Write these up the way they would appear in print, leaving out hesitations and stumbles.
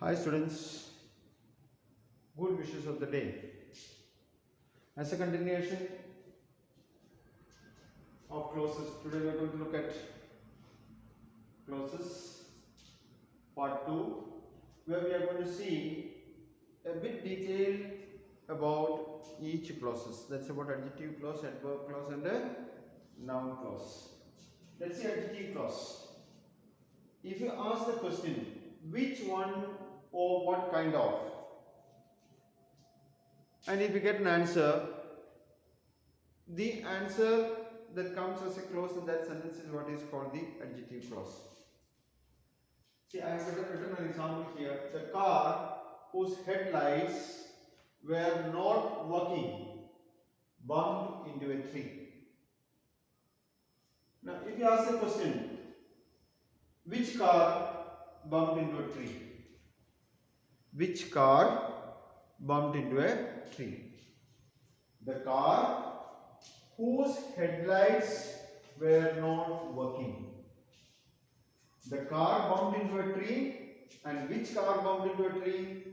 Hi students, good wishes of the day. As a continuation of clauses, today we are going to look at clauses part 2, where we are going to see a bit detail about each clauses. That's about adjective clause, adverb clause and a noun clause. Let's see adjective clause. If you ask the question, which one or what kind of, and if you get an answer, the answer that comes as a clause in that sentence is what is called the adjective clause. See, I have written an example here. The car whose headlights were not working bumped into a tree. Now, if you ask the question, which car bumped into a tree? Which car bumped into a tree? The car whose headlights were not working. The car bumped into a tree, and which car bumped into a tree?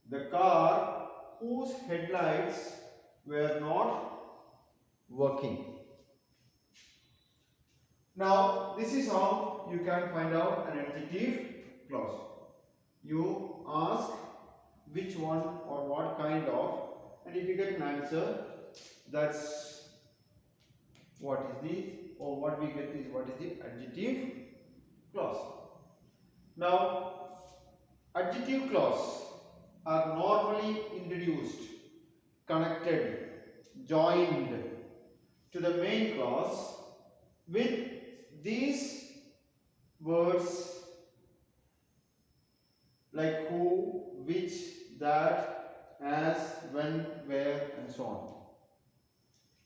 The car whose headlights were not working. Now, this is how you can find out an adjective clause. You ask which one or what kind of, and if you get an answer, that's what is the, or what we get is what is the adjective clause. Now, adjective clause are normally introduced, connected, joined to the main clause with these words like who, which, that, as, when, where, and so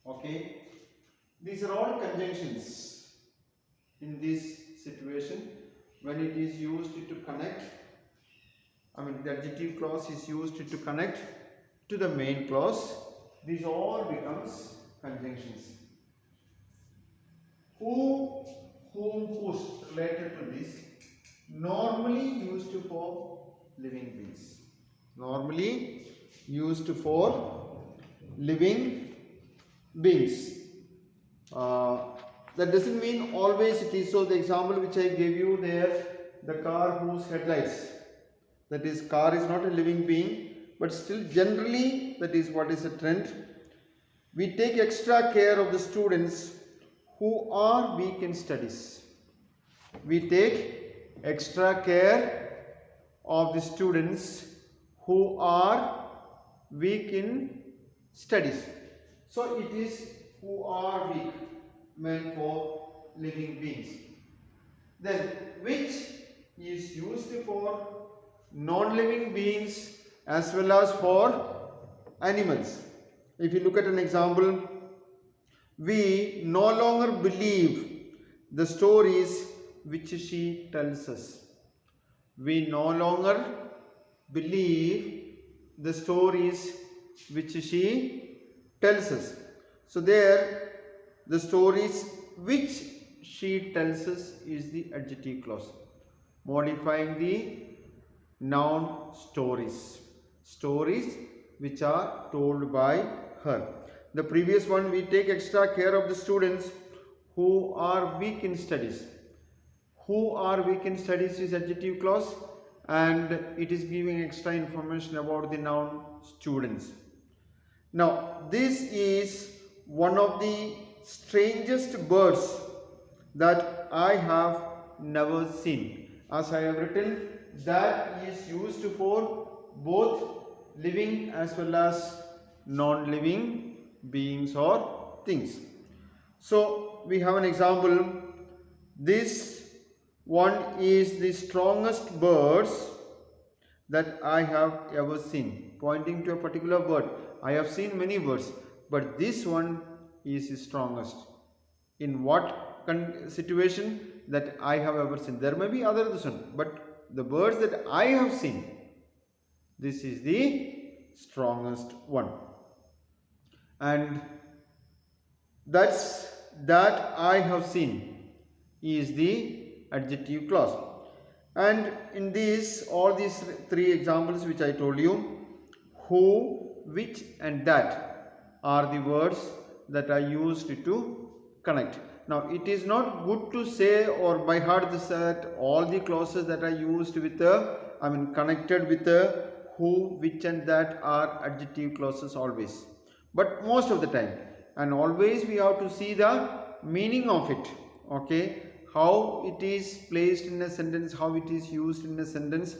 on. Okay? These are all conjunctions in this situation when it is used to connect. The adjective clause is used to connect to the main clause. These all becomes conjunctions. Who, whom, whose related to this, normally used for living beings. Normally used for living beings. That doesn't mean always it is so. The example which I gave you there, the car whose headlights, that is, car is not a living being, but still generally that is what is a trend. We take extra care of the students who are weak in studies. We take extra care of the students who are weak in studies. So it is who are weak, meant for living beings. Then which is used for non-living beings as well as for animals. If you look at an example, we no longer believe the stories which she tells us. We no longer believe the stories which she tells us. So there, the stories which she tells us is the adjective clause, modifying the noun stories. Stories which are told by her. The previous one, we take extra care of the students who are weak in studies. Who are weak in studies is adjective clause, and it is giving extra information about the noun students. Now, this is one of the strangest birds that I have never seen. As I have written, that is used for both living as well as non-living beings or things. So we have an example. This one is the strongest birds that I have ever seen, pointing to a particular bird. I have seen many birds, but this one is the strongest. In what situation that I have ever seen? There may be others, but the birds that I have seen, this is the strongest one. And that I have seen is the adjective clause. And in these, all these three examples which I told you, who, which and that are the words that are used to connect. Now it is not good to say or by heart that all the clauses that are used with connected with who, which and that are adjective clauses always, but most of the time, and always we have to see the meaning of it. Okay, how it is placed in a sentence, how it is used in a sentence,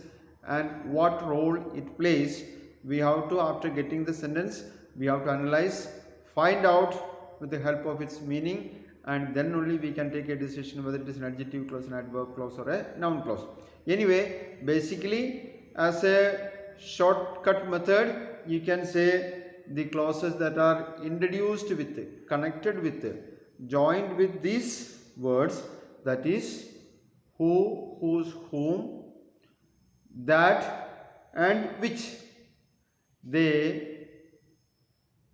and what role it plays. We have to, after getting the sentence, we have to analyze, find out with the help of its meaning, and then only we can take a decision whether it is an adjective clause, an adverb clause, or a noun clause. Anyway, basically, as a shortcut method, you can say the clauses that are introduced with, connected with, joined with these words, that is who, whose, whom, that and which, they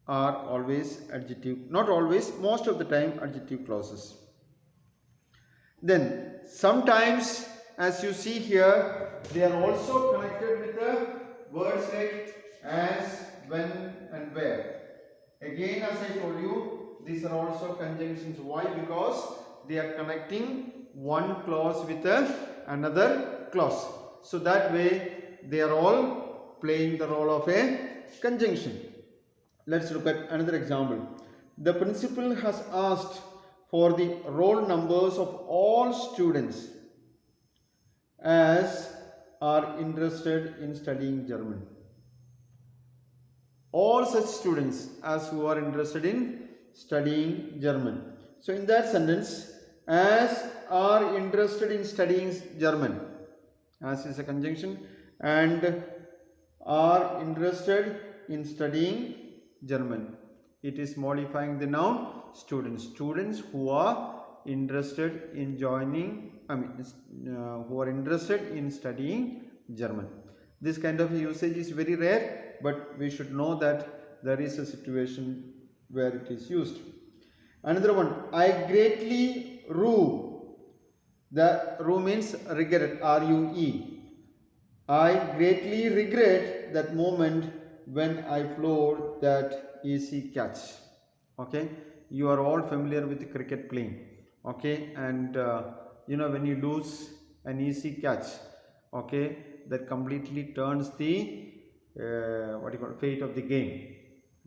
are always adjective, not always, most of the time adjective clauses. Then sometimes, as you see here, they are also connected with the words like as, when and where. Again, as I told you, these are also conjunctions. Why? Because they are connecting one clause with another clause. So that way they are all playing the role of a conjunction. Let's look at another example. The principal has asked for the roll numbers of all students as are interested in studying German. All such students as who are interested in studying German. So in that sentence, as are interested in studying German, as is a conjunction, and are interested in studying German. It is modifying the noun students. Students who are interested in joining, who are interested in studying German. This kind of usage is very rare, but we should know that there is a situation where it is used. Another one, I greatly rue. The rue means regret, R-U-E. I greatly regret that moment when I floored that easy catch. Okay, you are all familiar with cricket playing. Okay, and when you lose an easy catch, okay, that completely turns the fate of the game.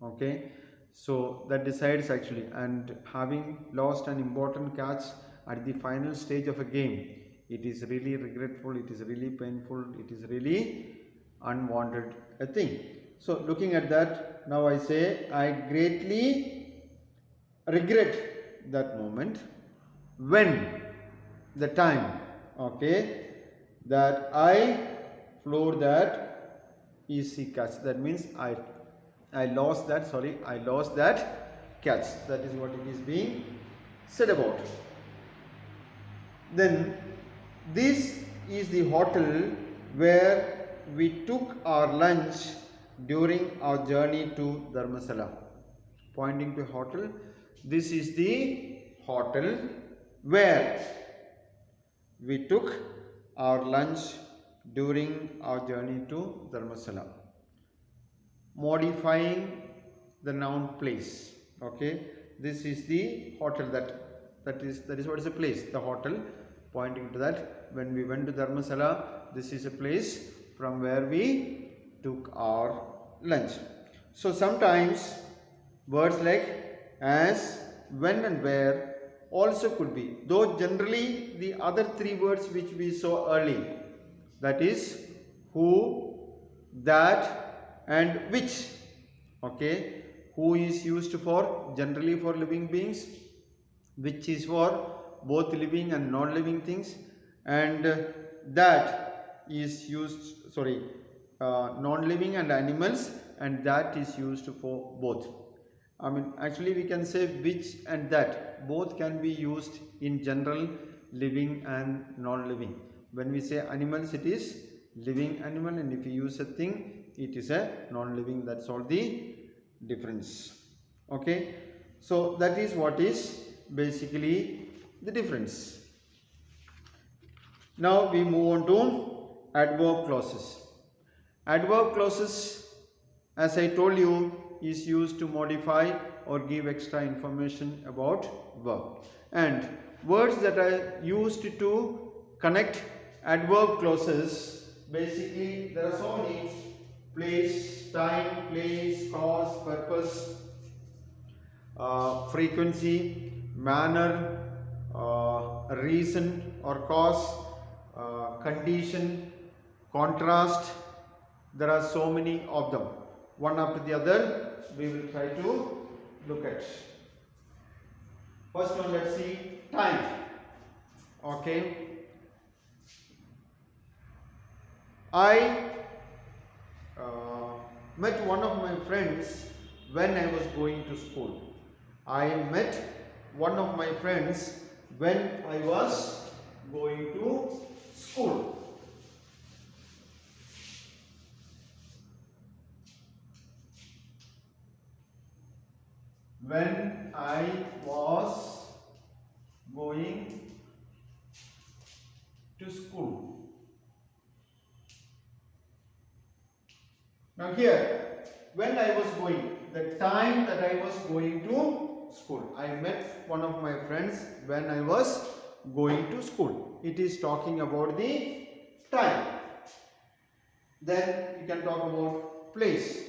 Okay, so that decides actually, and having lost an important catch at the final stage of a game, it is really regretful, it is really painful, it is really unwanted a thing. So looking at that, now I say I greatly regret that moment when, the time, okay, that I floored that easy catch. That means I lost that catch. That is what it is being said about. Then this is the hotel where we took our lunch during our journey to Dharmasala. Pointing to hotel, this is the hotel where we took our lunch during our journey to Dharmasala. Modifying the noun place. Okay, this is the hotel, that is what is a place, the hotel, pointing to that when we went to Dharmasala, this is a place from where we took our lunch. So sometimes words like as, when and where also could be, though generally the other three words which we saw early, that is who, that and which. Okay, who is used for generally for living beings, which is for both living and non-living things, and that is used, non-living and animals, and that is used for both. Actually we can say which and that both can be used in general, living and non-living. When we say animals, it is living animal, and if you use a thing, it is a non-living. That's all the difference. Okay, so that is what is basically the difference. Now we move on to adverb clauses. Adverb clauses, as I told you, is used to modify or give extra information about verb. And words that are used to connect adverb clauses, basically there are so many: place, time, place, cause, purpose, frequency, manner, reason or cause, condition, contrast. There are so many of them. One after the other we will try to look at. First one, let's see time. Okay. I met one of my friends when I was going to school. I met one of my friends when I was going to school. When I was going to school. Now here, when I was going, the time that I was going to school. I met one of my friends when I was going to school. It is talking about the time. Then you can talk about place.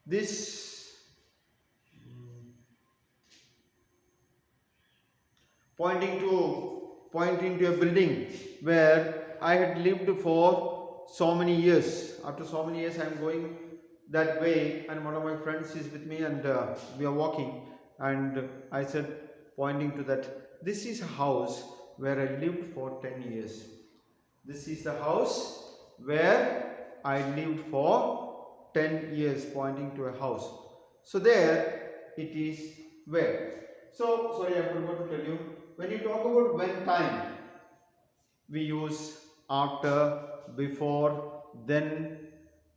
This pointing to a building where I had lived for so many years. After so many years I am going that way, and one of my friends is with me, and we are walking, and I said, pointing to that, this is a house where I lived for 10 years. This is the house where I lived for 10 years, pointing to a house. So there it is where. So sorry, I forgot to tell you, when you talk about when time, we use after, before, then,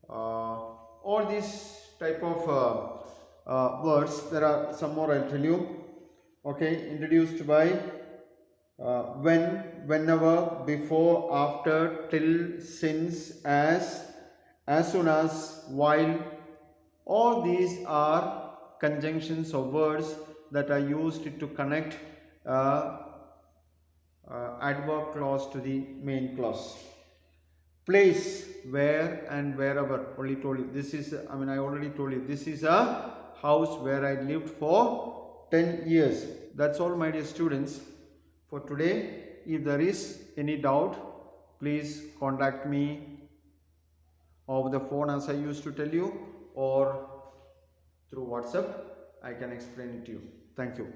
all these type of words. There are some more, I'll tell you. Okay, introduced by when, whenever, before, after, till, since, as soon as, while. All these are conjunctions of words that are used to connect adverb clause to the main clause. Place, where and wherever, only told you. This is, I already told you, this is a house where I lived for 10 years. That's all, my dear students, for today. If there is any doubt, please contact me over the phone, as I used to tell you, or through WhatsApp. I can explain it to you. Thank you.